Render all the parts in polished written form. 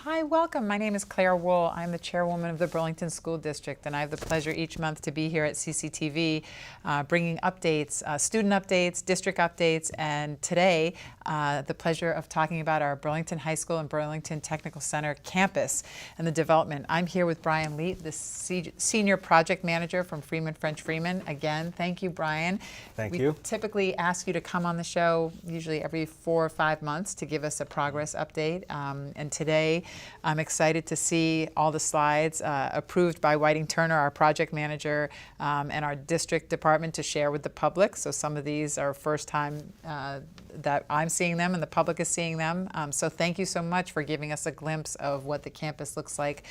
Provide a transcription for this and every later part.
Hi, welcome. My name is Claire Wool. I'm the chairwoman of the Burlington School District, and I have the pleasure each month to be here at CCTV bringing updates, student updates, district updates, and today the pleasure of talking about our Burlington High School and Burlington Technical Center campus and the development. I'm here with Brian Leet, the senior project manager from Freeman French Freeman. Again, thank you, Brian. Thank you. We typically ask you to come on the show usually every 4 or 5 months to give us a progress update, and today I'm excited to see all the slides approved by Whiting Turner, our project manager, and our district department to share with the public. So some of these are first time that I'm seeing them and the public is seeing them. So thank you so much for giving us a glimpse of what the campus looks like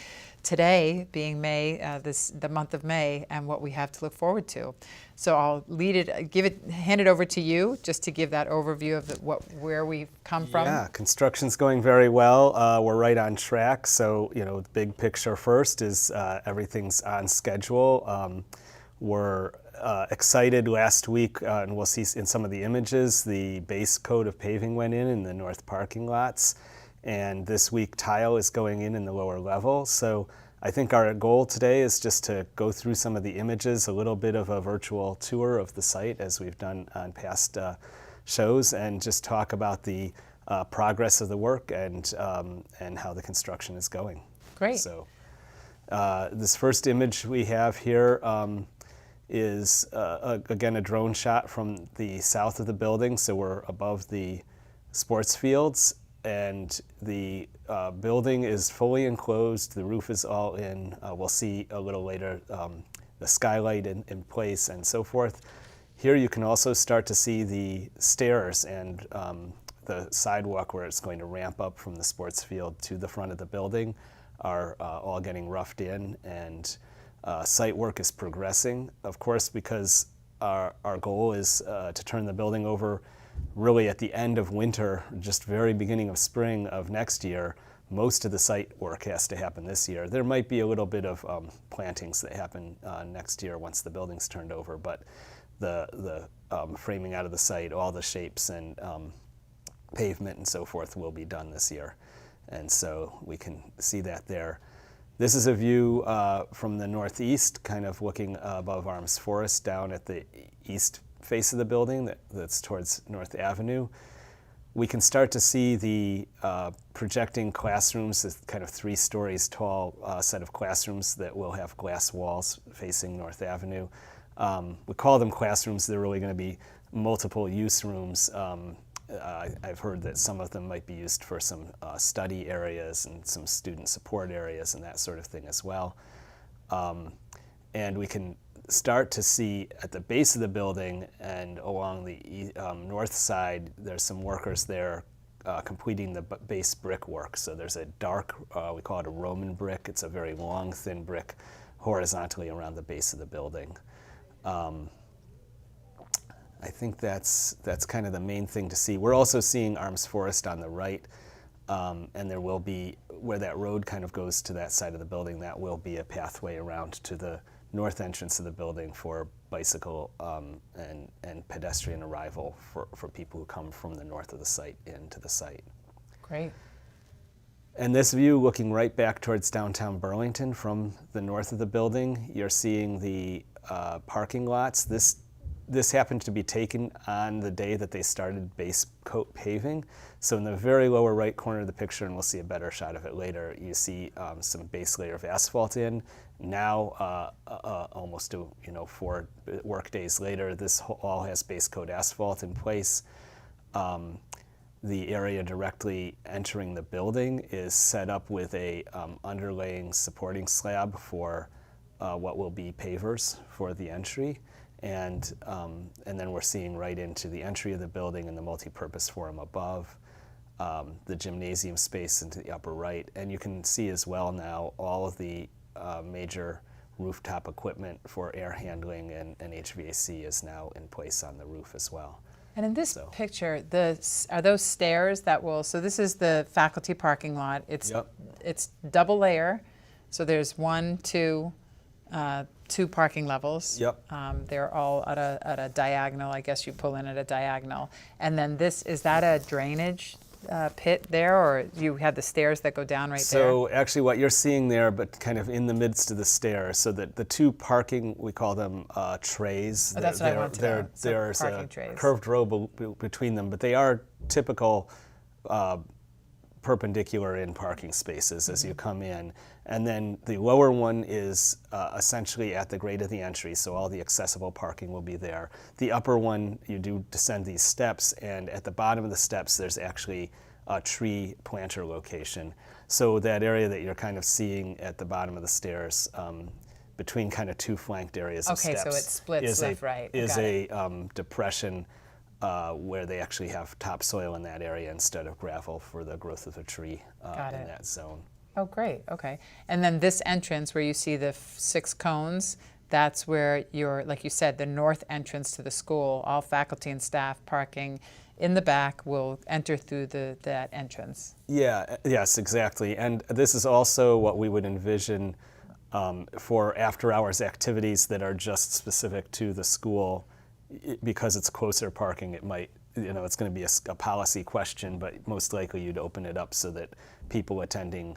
today, being May, the month of May, and what we have to look forward to. So I'll hand it over to you just to give that overview of where we've come from. Yeah, construction's going very well. We're right on track. So, the big picture first is everything's on schedule. We're excited last week, and we'll see in some of the images, the base coat of paving went in the north parking lots. And this week, tile is going in the lower level. So I think our goal today is just to go through some of the images, a little bit of a virtual tour of the site as we've done on past shows, and just talk about the progress of the work and how the construction is going. Great. So this first image we have here is, again, a drone shot from the south of the building. So we're above the sports fields, and the building is fully enclosed. The roof is all in. We'll see a little later the skylight in place and so forth. Here you can also start to see the stairs and the sidewalk where it's going to ramp up from the sports field to the front of the building are all getting roughed in, and site work is progressing, of course, because our goal is to turn the building over really at the end of winter, just very beginning of spring of next year. Most of the site work has to happen this year. There might be a little bit of plantings that happen next year once the building's turned over, but the framing out of the site, all the shapes and pavement and so forth will be done this year. And so we can see that there. This is a view from the northeast, kind of looking above Arms Forest down at the east face of the building that's towards North Avenue. We can start to see the projecting classrooms, this kind of 3 stories tall set of classrooms that will have glass walls facing North Avenue. We call them classrooms. They're really going to be multiple use rooms. I've heard that some of them might be used for some study areas and some student support areas and that sort of thing as well. And we can start to see at the base of the building and along the north side, there's some workers there completing the base brick work. So there's a dark, we call it a Roman brick. It's a very long, thin brick horizontally around the base of the building. I think that's kind of the main thing to see. We're also seeing Arms Forest on the right, and there will be, where that road kind of goes to that side of the building, that will be a pathway around to the north entrance of the building for bicycle and pedestrian arrival for people who come from the north of the site into the site. Great. And this view looking right back towards downtown Burlington from the north of the building, you're seeing the parking lots. This happened to be taken on the day that they started base coat paving. So in the very lower right corner of the picture, and we'll see a better shot of it later, you see some base layer of asphalt in. Now, almost 4 work days later, this all has base coat asphalt in place. The area directly entering the building is set up with a underlaying supporting slab for what will be pavers for the entry. And then we're seeing right into the entry of the building and the multi-purpose forum above, the gymnasium space into the upper right. And you can see as well now all of the major rooftop equipment for air handling and HVAC is now in place on the roof as well. And in this picture, are those stairs that will, so this is the faculty parking lot. It's double layer. So there's 2 parking levels. Yep. They're all at a diagonal. I guess you pull in at a diagonal. And then is that a drainage pit there, or you have the stairs that go down right there? So actually what you're seeing there, but kind of in the midst of the stairs, so that the two parking, we call them trays. Oh, that's what I wanted to know. So There's parking a trays. curved row between them, but they are typical perpendicular in parking spaces as you come in. And then the lower one is essentially at the grade of the entry, so all the accessible parking will be there. The upper one, you do descend these steps, and at the bottom of the steps there's actually a tree planter location. So that area that you're kind of seeing at the bottom of the stairs, between kind of two flanked areas of steps, so it splits left, right. is a depression where they actually have topsoil in that area instead of gravel for the growth of a tree in that zone. Oh, great. Okay. And then this entrance where you see the 6 cones, that's where you're, like you said, the north entrance to the school. All faculty and staff parking in the back will enter through that entrance. Yeah. Yes, exactly. And this is also what we would envision for after-hours activities that are just specific to the school. Because it's closer parking, it might, it's going to be a policy question, but most likely you'd open it up so that people attending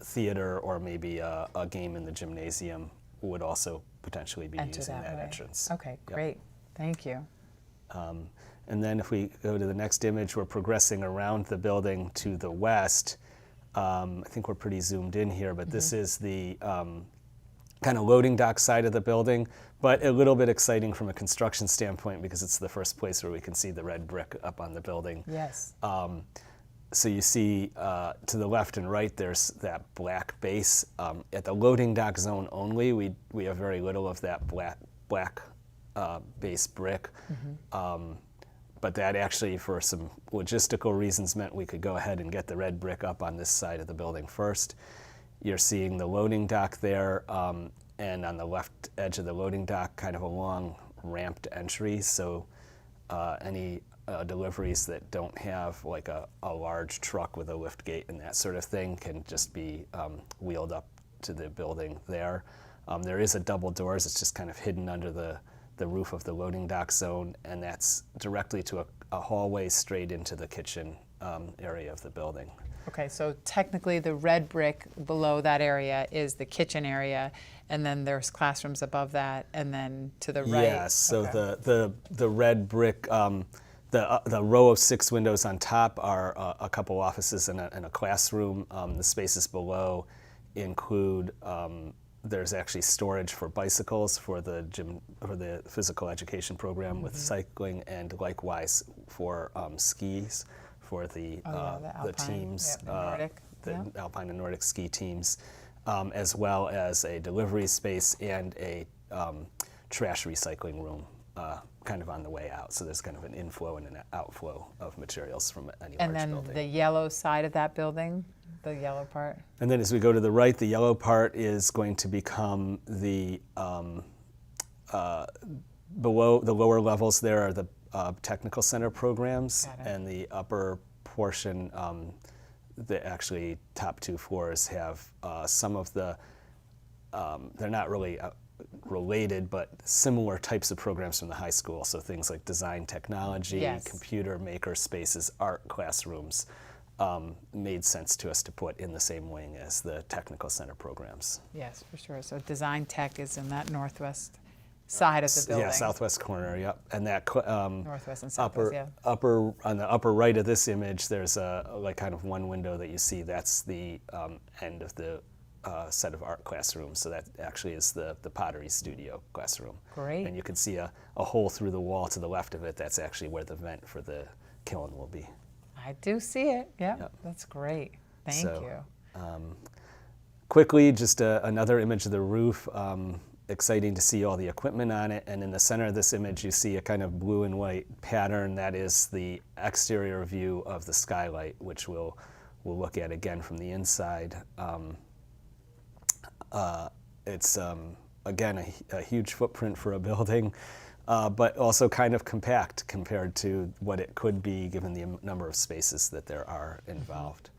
theater or maybe a game in the gymnasium would also potentially be using that entrance. Okay, great. Thank you. And then if we go to the next image, we're progressing around the building to the west. I think we're pretty zoomed in here, but this is the kind of loading dock side of the building, but a little bit exciting from a construction standpoint because it's the first place where we can see the red brick up on the building. Yes. So you see to the left and right, there's that black base. At the loading dock zone only, we have very little of that black base brick. But that actually, for some logistical reasons, meant we could go ahead and get the red brick up on this side of the building first. You're seeing the loading dock there, and on the left edge of the loading dock, kind of a long ramped entry. So any deliveries that don't have like a large truck with a lift gate and that sort of thing can just be wheeled up to the building there. There is a double doors. It's just kind of hidden under the roof of the loading dock zone, and that's directly to a hallway straight into the kitchen area of the building. Okay, so technically the red brick below that area is the kitchen area, and then there's classrooms above that, and then to the right. Yes, so the red brick, the row of 6 windows on top are a couple offices and a classroom. The spaces below include there's actually storage for bicycles for the physical education program with cycling, and likewise for skis for the teams, the Alpine and Nordic ski teams, as well as a delivery space and a trash recycling room kind of on the way out. So there's kind of an inflow and an outflow of materials from any large building. And then the yellow side of that building, the yellow part? And then as we go to the right, the yellow part is going to become the, below the lower levels there are the technical center programs, and the upper portion, the actually top 2 floors have some of the, they're not really related, but similar types of programs from the high school. So things like design technology, computer maker spaces, art classrooms, made sense to us to put in the same wing as the technical center programs. Yes, for sure. So design tech is in that northwest side of the building. Yeah, southwest corner, yep. And that northwest and southwest, upper on the upper right of this image, there's like kind of one window that you see. That's the end of the set of art classrooms. So that actually is the pottery studio classroom. Great. And you can see a hole through the wall to the left of it. That's actually where the vent for the kiln will be. I do see it. Yep. That's great. Thank you. Quickly, just another image of the roof. Exciting to see all the equipment on it, and in the center of this image you see a kind of blue and white pattern. That is the exterior view of the skylight, which we'll look at again from the inside. It's again a huge footprint for a building, but also kind of compact compared to what it could be given the number of spaces that there are involved.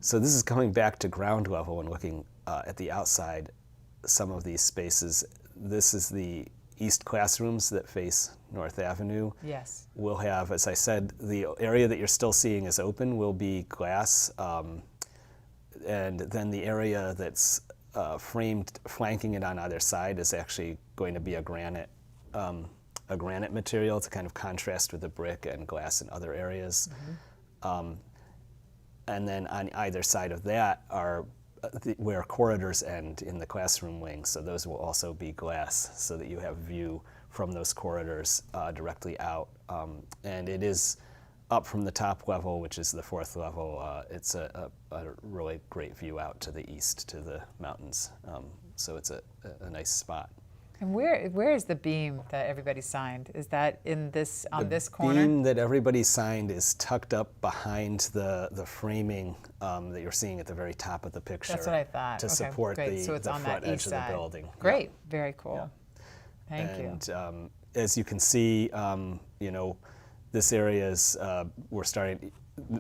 So this is coming back to ground level and looking at the outside, some of these spaces. This is the east classrooms that face North Avenue Yes. will have, as I said, the area that you're still seeing is open will be glass, and then the area that's framed, flanking it on either side, is actually going to be a granite material to kind of contrast with the brick and glass in other areas. And then on either side of that are where corridors end in the classroom wing. So those will also be glass, so that you have view from those corridors directly out. And it is up from the top level, which is the 4th level. It's a really great view out to the east, to the mountains. So it's a nice spot. And where is the beam that everybody signed? Is that in this this corner? The beam that everybody signed is tucked up behind the framing that you're seeing at the very top of the picture. That's what I thought. To Okay, support great. So it's the on front that edge east of the side. building. Great, very cool. Yeah. Thank you. And as you can see, you know, this area is we're starting.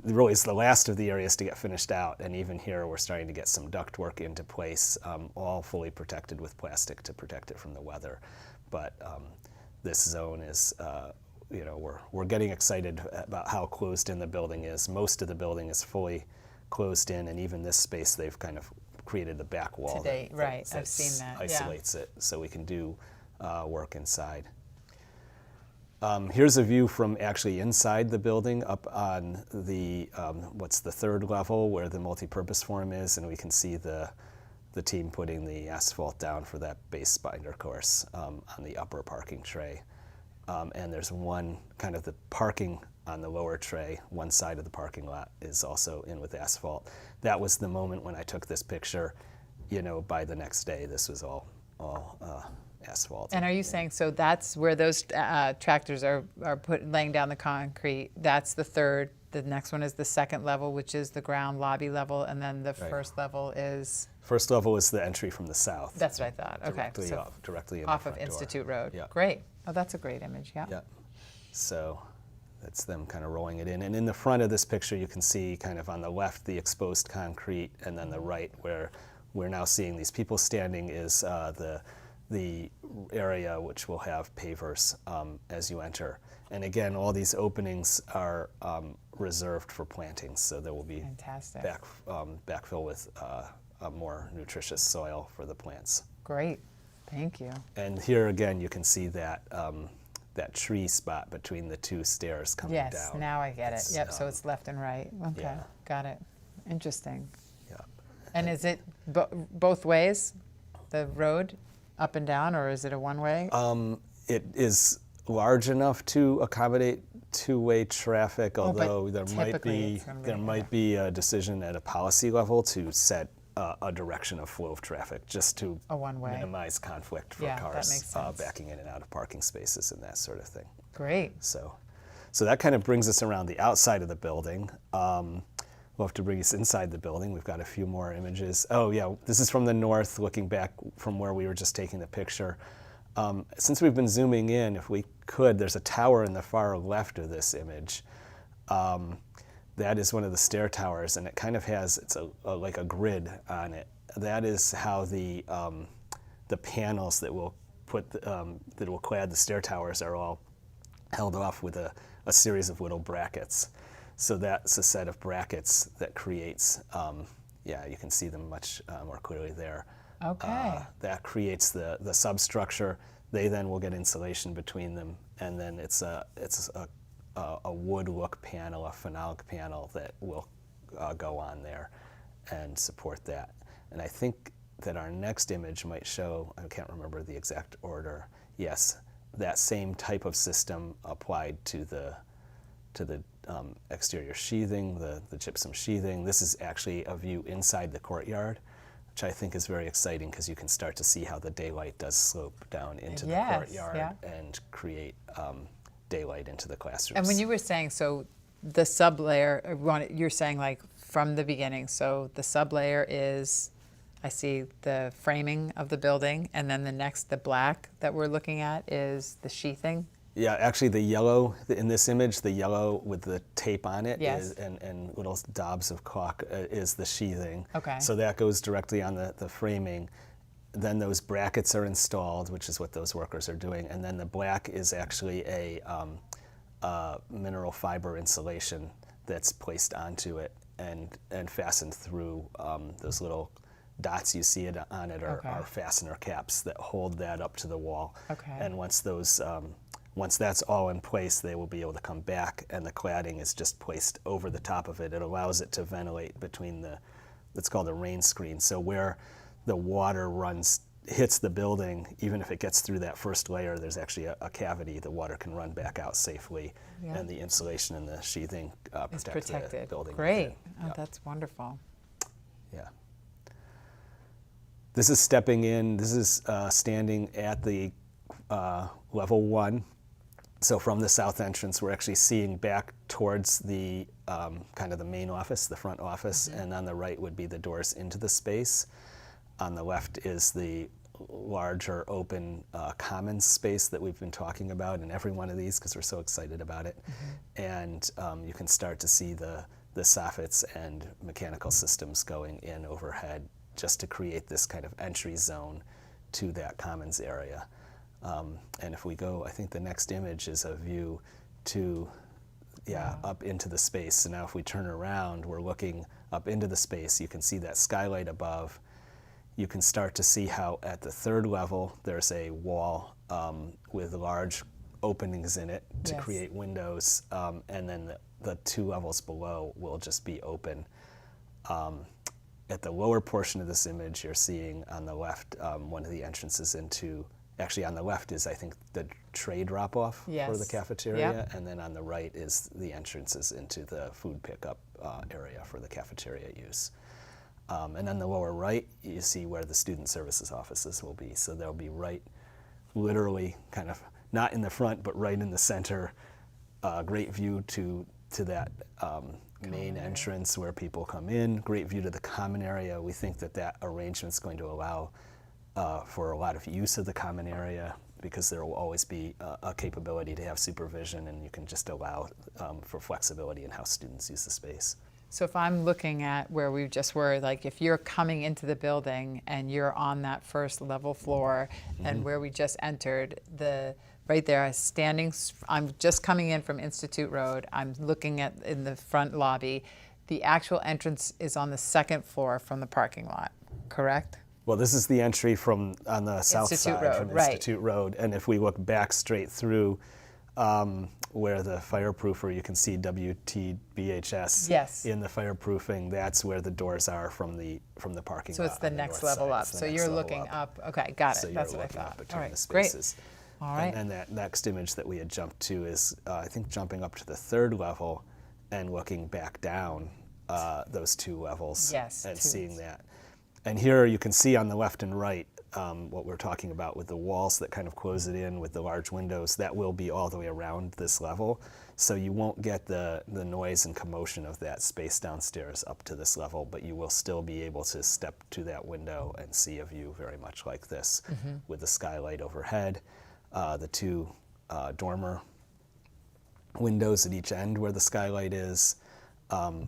Really, it's the last of the areas to get finished out, and even here we're starting to get some ductwork into place, all fully protected with plastic to protect it from the weather. But this zone is, you know, we're getting excited about how closed in the building is. Most of the building is fully closed in, and even this space they've kind of created the back wall. Today, right? I've seen that. Isolates it, so we can do work inside. Here's a view from actually inside the building, up on the what's the 3rd level where the multipurpose forum is, and we can see the team putting the asphalt down for that base binder course on the upper parking tray. And there's one kind of the parking on the lower tray, one side of the parking lot is also in with asphalt. That was the moment when I took this picture. You know, by the next day, this was all asphalt. And are you saying, so that's where those tractors are laying down the concrete? That's the 3rd. The next one is the 2nd level, which is the ground lobby level, and then the Right. 1st level is? 1st level is the entry from the south. That's what I thought. Okay. Directly So off, directly in off the of front door. Institute Road. Yeah. Great. Oh, that's a great image. Yeah. Yeah. So that's them kind of rolling it in. And in the front of this picture, you can see kind of on the left the exposed concrete, and then the right where we're now seeing these people standing is the area which will have pavers as you enter. And again, all these openings are reserved for plantings, so there will be Fantastic. backfill with a more nutritious soil for the plants. Great. Thank you. And here again, you can see that that tree spot between the 2 stairs coming down. Yes, now I get it. It's, Yep, so it's left and right. Okay, yeah. got it. Interesting. Yeah. And is it both ways, the road, up and down, or is it a one-way? It is large enough to accommodate 2-way traffic, Oh, but although there might typically it's gonna be, might be a decision at a policy level to set a direction of flow of traffic, just to A one-way. minimize conflict for Yeah, that cars makes sense. backing in and out of parking spaces and that sort of thing. Great. So that kind of brings us around the outside of the building. We'll have to bring us inside the building. We've got a few more images. Oh yeah, this is from the north, looking back from where we were just taking the picture. Since we've been zooming in, if we could, there's a tower in the far left of this image. That is one of the stair towers, and it kind of has, it's like a grid on it. That is how the panels that will that will clad the stair towers are all held off with a series of little brackets. So that's a set of brackets that creates, yeah, you can see them much more clearly there. Okay. That creates the substructure. They then will get insulation between them, and then it's a wood look panel, a phenolic panel that will go on there and support that. And I think that our next image might show, I can't remember the exact order, yes, that same type of system applied to the exterior sheathing, the gypsum sheathing. This is actually a view inside the courtyard, which I think is very exciting because you can start to see how the daylight does slope down into the courtyard and create daylight into the classrooms. And when you were saying, so the sublayer, you're saying like from the beginning, so the sublayer is, I see the framing of the building, and then the black that we're looking at is the sheathing. Yeah, actually the yellow, in this image, the yellow with the tape on it Yes. and little daubs of caulk is the sheathing. Okay. So that goes directly on the framing. Then those brackets are installed, which is what those workers are doing. And then the black is actually a mineral fiber insulation that's placed onto it and fastened through those little dots you see on it are fastener caps that hold that up to the wall. Okay. And once that's all in place, they will be able to come back, and the cladding is just placed over the top of it. It allows it to ventilate between it's called a rain screen. So where the water hits the building, even if it gets through that first layer, there's actually a cavity. The water can run back out safely, and the insulation and the sheathing protect the building. Great. Oh, that's wonderful. Yeah. This is stepping in. This is standing at the level 1. So from the south entrance, we're actually seeing back towards the kind of the main office, the front office, and on the right would be the doors into the space. On the left is the larger open commons space that we've been talking about in every one of these because we're so excited about it. And you can start to see the soffits and mechanical systems going in overhead just to create this kind of entry zone to that commons area. And if we go, I think the next image is a view to, up into the space. So now if we turn around, we're looking up into the space. You can see that skylight above. You can start to see how at the 3rd level, there's a wall with large openings in it to create windows. And then the 2 levels below will just be open. At the lower portion of this image, you're seeing on the left one of the entrances into, actually on the left is, I think, the tray drop-off for the cafeteria, and then on the right is the entrances into the food pickup area for the cafeteria use. And on the lower right, you see where the student services offices will be. So they'll be right, literally, kind of, not in the front, but right in the center. Great view to that main entrance where people come in, great view to the common area. We think that arrangement's going to allow for a lot of use of the common area because there will always be a capability to have supervision, and you can just allow for flexibility in how students use the space. So if I'm looking at where we just were, like if you're coming into the building and you're on that first level floor and where we just entered, right there, I'm just coming in from Institute Road. I'm looking at in the front lobby. The actual entrance is on the 2nd floor from the parking lot, correct? Well, this is the entry on the south side from Institute Road. And if we look back straight through where the fireproofer, you can see WTBHS in the fireproofing. That's where the doors are from the parking lot. So it's the next level up. So you're looking up. Okay, got it. That's what I thought. All right, great. All right. And that next image that we had jumped to is, I think, jumping up to the 3rd level and looking back down those 2 levels and seeing that. And here you can see on the left and right what we're talking about with the walls that kind of close it in with the large windows. That will be all the way around this level. So you won't get the noise and commotion of that space downstairs up to this level, but you will still be able to step to that window and see a view very much like this with the skylight overhead. The 2 dormer windows at each end where the skylight is.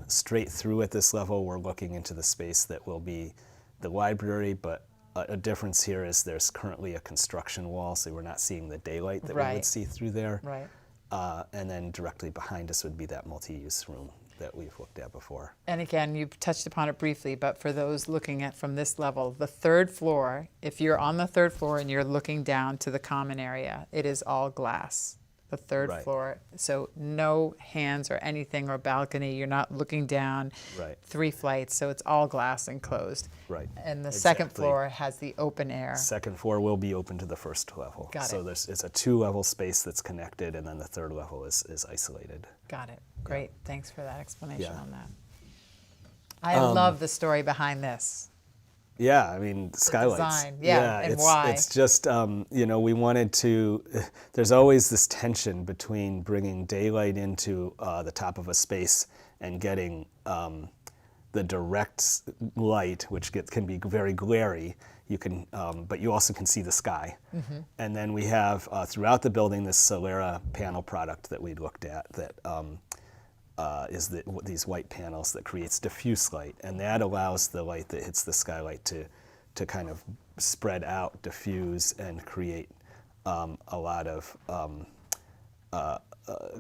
Straight through at this level, we're looking into the space that will be the library, but a difference here is there's currently a construction wall, so we're not seeing the daylight that we would see through there. Right. And then directly behind us would be that multi-use room that we've looked at before. And again, you've touched upon it briefly, but for those looking at from this level, the 3rd floor, if you're on the 3rd floor and you're looking down to the common area, it is all glass. The 3rd floor, so no hands or anything or balcony. You're not looking down 3 flights, so it's all glass enclosed. Right. And the 2nd floor has the open air. 2nd floor will be open to the 1st level. Got it. So it's a 2-level space that's connected, and then the 3rd level is isolated. Got it. Great. Thanks for that explanation on that. I love the story behind this. Yeah, I mean, skylights. Design, and why? It's just, we wanted to, there's always this tension between bringing daylight into the top of a space and getting the direct light, which can be very glary. You can, but you also can see the sky. And then we have, throughout the building, this Solera panel product that we looked at that is these white panels that creates diffuse light, and that allows the light that hits the skylight to kind of spread out, diffuse, and create a lot of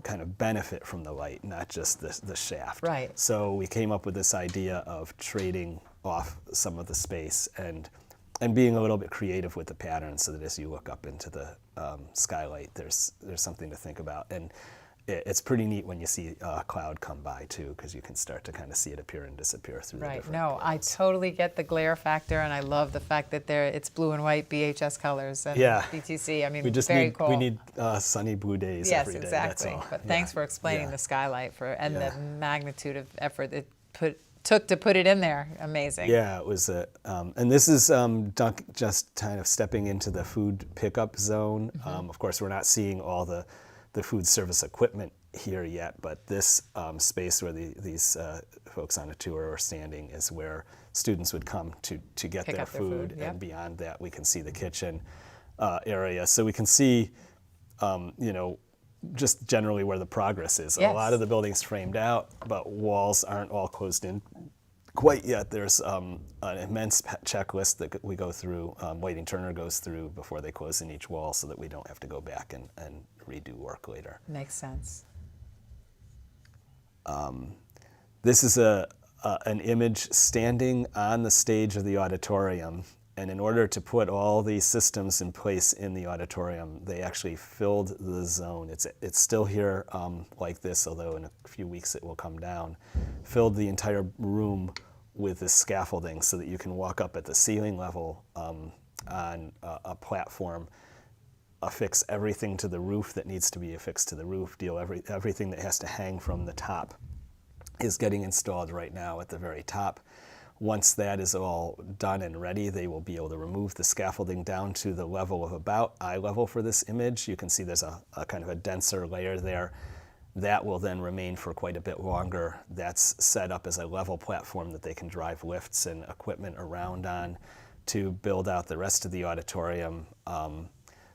kind of benefit from the light, not just the shaft. Right. So we came up with this idea of trading off some of the space and being a little bit creative with the pattern, so that as you look up into the skylight, there's something to think about. And it's pretty neat when you see a cloud come by too, because you can start to kind of see it appear and disappear through the Right. different No, I panels. totally get the glare factor, and I love the fact that it's blue and white BHS colors and Yeah. BTC. I mean, We just very need cool. we need sunny blue days Yes, every day. exactly. That's all. But Yeah. thanks for explaining Yeah. the skylight and Yeah. the magnitude of effort it took to put it in there. Amazing. Yeah, it was and this is just kind of stepping into the food pickup zone. Of course, we're not seeing all the food service equipment here yet, but this space where these folks on a tour are standing is where students would come to get Pick their up their food, food. yep. And beyond that, we can see the kitchen area. So we can see, just generally where the progress is. Yes. A lot of the building's framed out, but walls aren't all closed in quite yet. There's an immense checklist that we go through, Whiting Turner goes through before they close in each wall, so that we don't have to go back and redo work later. Makes sense. This is an image standing on the stage of the auditorium, and in order to put all these systems in place in the auditorium, they actually filled the zone. It's still here like this, although in a few weeks it will come down. Filled the entire room with this scaffolding so that you can walk up at the ceiling level on a platform, affix everything to the roof that needs to be affixed to the roof, everything that has to hang from the top is getting installed right now at the very top. Once that is all done and ready, they will be able to remove the scaffolding down to the level of about eye level for this image. You can see there's a kind of a denser layer there. That will then remain for quite a bit longer. That's set up as a level platform that they can drive lifts and equipment around on to build out the rest of the auditorium.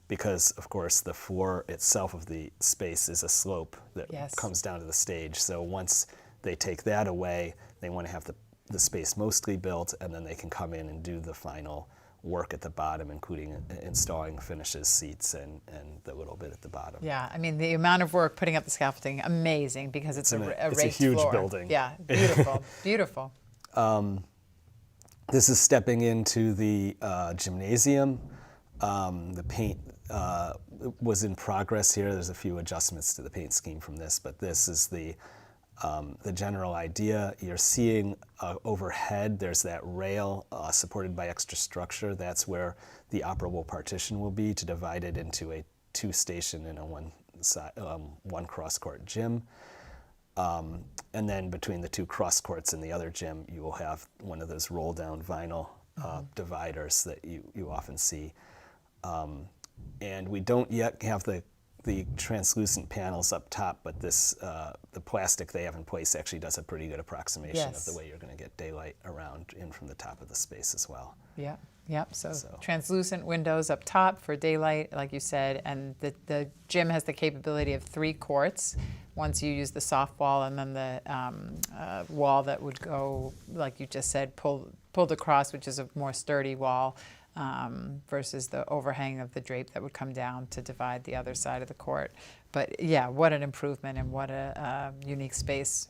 Because, of course, the floor itself of the space is a slope that Yes. comes down to the stage. So once they take that away, they want to have the space mostly built, and then they can come in and do the final work at the bottom, including installing finishes, seats, and the little bit at the bottom. Yeah, I mean, the amount of work putting up the scaffolding, amazing, because it's a It's a raked huge floor. building. Yeah, beautiful, beautiful. This is stepping into the gymnasium. The paint was in progress here. There's a few adjustments to the paint scheme from this, but this is the general idea. You're seeing overhead, there's that rail supported by extra structure. That's where the operable partition will be to divide it into a 2-station and a one cross-court gym. And then between the 2 cross courts and the other gym, you will have one of those roll-down vinyl dividers that you often see. And we don't yet have the translucent panels up top, but the plastic they have in place actually does a pretty good approximation Yes. of the way you're going to get daylight around in from the top of the space as well. Yeah, yep. So So- translucent windows up top for daylight, like you said, and the gym has the capability of 3 courts. Once you use the soft wall, and then the wall that would go, like you just said, pulled across, which is a more sturdy wall, versus the overhang of the drape that would come down to divide the other side of the court. But yeah, what an improvement, and what a unique space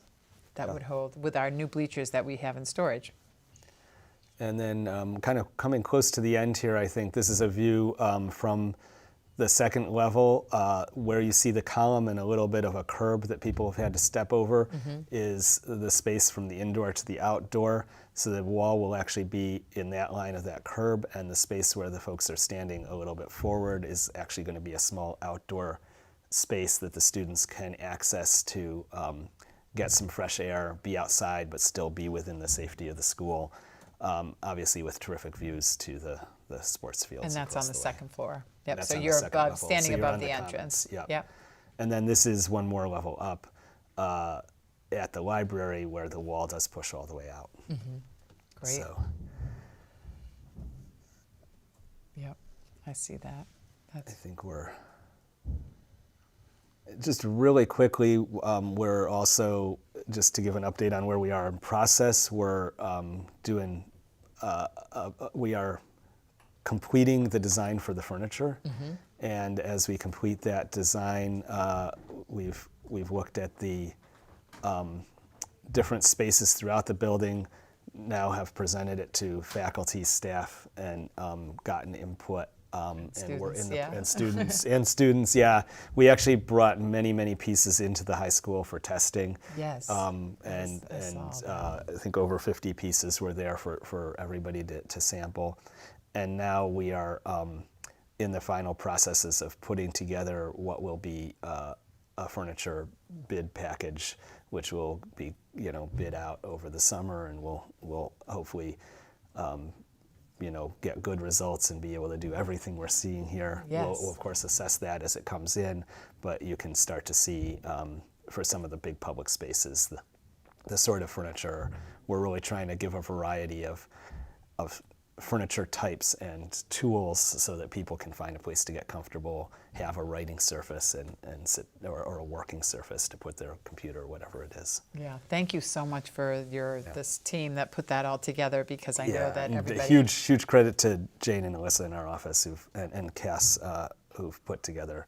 that would hold with our new bleachers that we have in storage. And then kind of coming close to the end here, I think this is a view from the second level where you see the column and a little bit of a curb that people have had to step over is the space from the indoor to the outdoor. So the wall will actually be in that line of that curb, and the space where the folks are standing a little bit forward is actually going to be a small outdoor space that the students can access to get some fresh air, be outside, but still be within the safety of the school. Obviously with terrific views to the sports fields. And that's on across the way. second floor. Yep. That's So on the you're second above, level. standing So you're above on the commons. entrance. Yep. Yep. And then this is one more level up at the library, where the wall does push all the way out. Great. So Yep. I see that. I think we're just really quickly. We're also, just to give an update on where we are in process, we're doing we are completing the design for the furniture, and as we complete that design, we've looked at the different spaces throughout the building. Now have presented it to faculty, staff, and gotten input. And we're in the and students. Yeah, we actually brought many pieces into the high school for testing. Yes. I think over 50 pieces were there for everybody to sample. And now we are in the final processes of putting together what will be a furniture bid package, which will be bid out over the summer, and we'll hopefully get good results and be able to do everything we're seeing here. Yes. We'll of course assess that as it comes in, but you can start to see for some of the big public spaces the sort of furniture. We're really trying to give a variety of furniture types and tools so that people can find a place to get comfortable, have a writing surface and sit, or a working surface to put their computer or whatever it is. Yeah, thank you so much for this team that put that all together, because I know that everybody... Huge credit to Jane and Alyssa in our office and Cass who've put together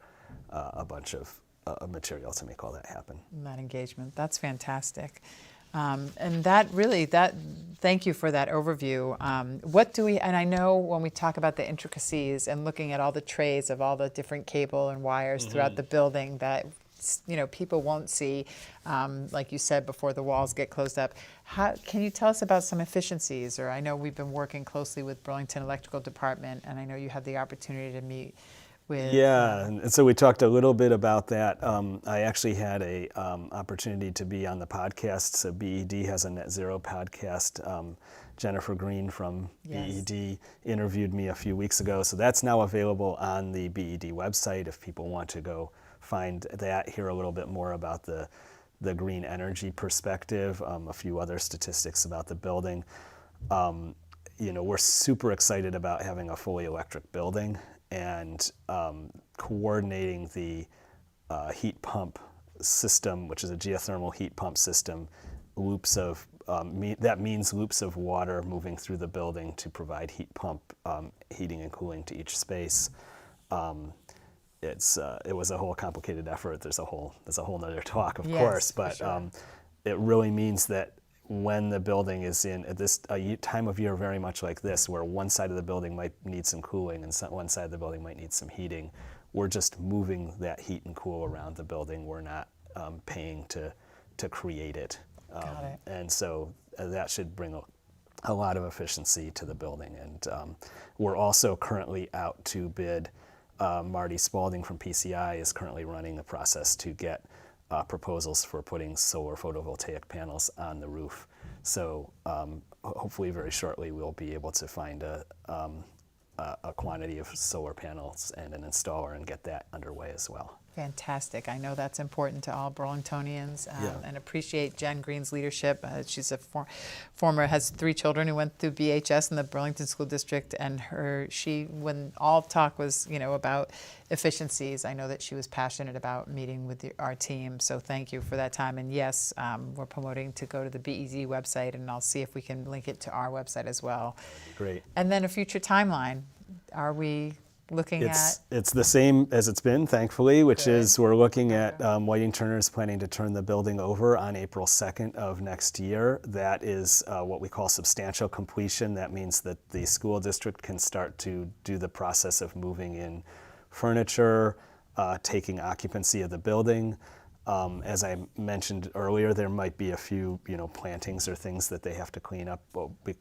a bunch of material to make all that happen. That engagement, that's fantastic. And thank you for that overview. And I know when we talk about the intricacies and looking at all the trays of all the different cable and wires throughout the building that people won't see, like you said, before the walls get closed up. Can you tell us about some efficiencies? Or I know we've been working closely with Burlington Electrical Department, and I know you had the opportunity to meet with... Yeah, and so we talked a little bit about that. I actually had a opportunity to be on the podcast. So BED has a Net Zero podcast. Jennifer Green from BED interviewed me a few weeks ago. So that's now available on the BED website if people want to go find that, hear a little bit more about the green energy perspective, a few other statistics about the building. We're super excited about having a fully electric building, and coordinating the heat pump system, which is a geothermal heat pump system, that means loops of water moving through the building to provide heat pump heating and cooling to each space. It was a whole complicated effort. There's a whole nother talk, of course, but sure. It really means that when the building is in at this time of year very much like this, where one side of the building might need some cooling and one side of the building might need some heating, we're just moving that heat and cool around the building. We're not paying to create it. Got it. And so that should bring a lot of efficiency to the building. And we're also currently out to bid. Marty Spalding from PCI is currently running the process to get proposals for putting solar photovoltaic panels on the roof. So hopefully very shortly we'll be able to find a quantity of solar panels and an installer and get that underway as well. Fantastic. I know that's important to all Burlingtonians, and appreciate Jen Green's leadership. She's a has 3 children who went through BHS in the Burlington School District, and when all talk was about efficiencies, I know that she was passionate about meeting with our team. So thank you for that time. And yes, we're promoting to go to the BEZ website, and I'll see if we can link it to our website as well. Great. And then a future timeline. Are we looking at? It's the same as it's been, thankfully, which Good. is we're looking at Whiting Turner's planning to turn the building over on April 2nd of next year. That is what we call substantial completion. That means that the school district can start to do the process of moving in furniture, taking occupancy of the building. As I mentioned earlier, there might be a few, plantings or things that they have to clean up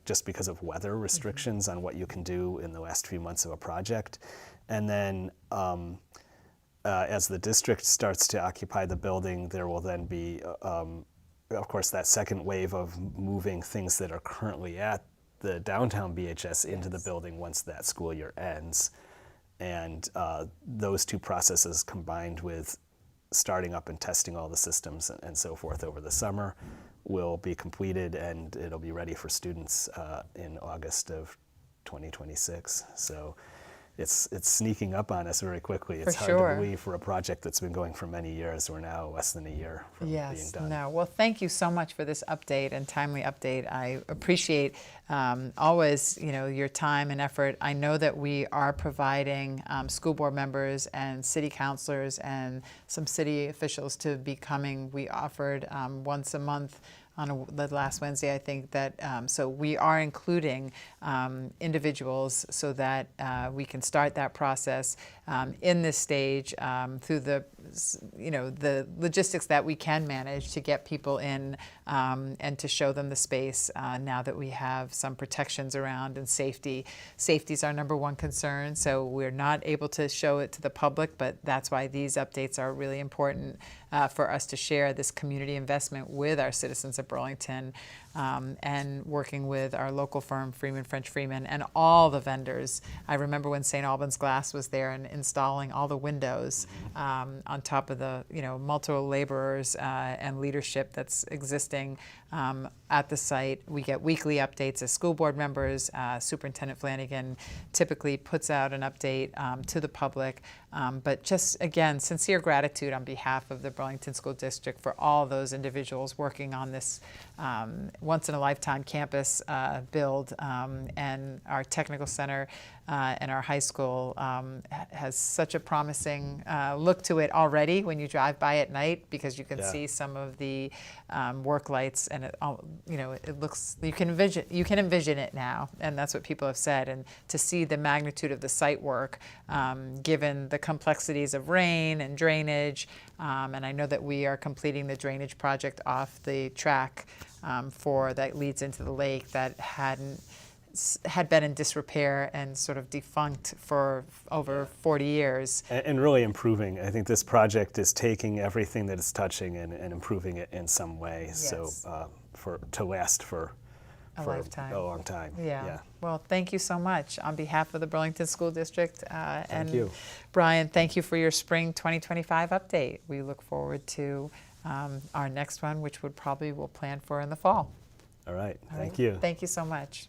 just because of weather restrictions on what you can do in the last few months of a project. And then as the district starts to occupy the building, there will then be, of course, that second wave of moving things that are currently at the downtown BHS into the building once that school year ends. And those two processes combined with starting up and testing all the systems and so forth over the summer will be completed, and it'll be ready for students in August of 2026. So it's sneaking up on us very quickly. It's hard to believe for a project that's been going for many years. We're now less than a year from being done. Well, thank you so much for this update and timely update. I appreciate always, your time and effort. I know that we are providing school board members and city councilors and some city officials to be coming. We offered once a month on the last Wednesday, I think that, so we are including individuals so that we can start that process in this stage through the logistics that we can manage to get people in and to show them the space now that we have some protections around and safety. Safety is our number one concern, so we're not able to show it to the public, but that's why these updates are really important for us to share this community investment with our citizens of Burlington and working with our local firm, Freeman French Freeman, and all the vendors. I remember when St. Albans Glass was there and installing all the windows on top of the multiple laborers and leadership that's existing at the site. We get weekly updates as school board members. Superintendent Flanagan typically puts out an update to the public. But just, again, sincere gratitude on behalf of the Burlington School District for all those individuals working on this once-in-a-lifetime campus build. And our technical center and our high school has such a promising look to it already when you drive by at night, because you can see some of the work lights, and it looks, you can envision it now, and that's what people have said. And to see the magnitude of the site work, given the complexities of rain and drainage, and I know that we are completing the drainage project off the track that leads into the lake that had been in disrepair and sort of defunct for over 40 years. And really improving. I think this project is taking everything that it's touching and improving it in some way. Yes. So to last for a lifetime. A long time. Yeah. Well, thank you so much on behalf of the Burlington School District. Thank you. Brian, thank you for your spring 2025 update. We look forward to our next one, which we'll plan for in the fall. All right. Thank you. Thank you so much.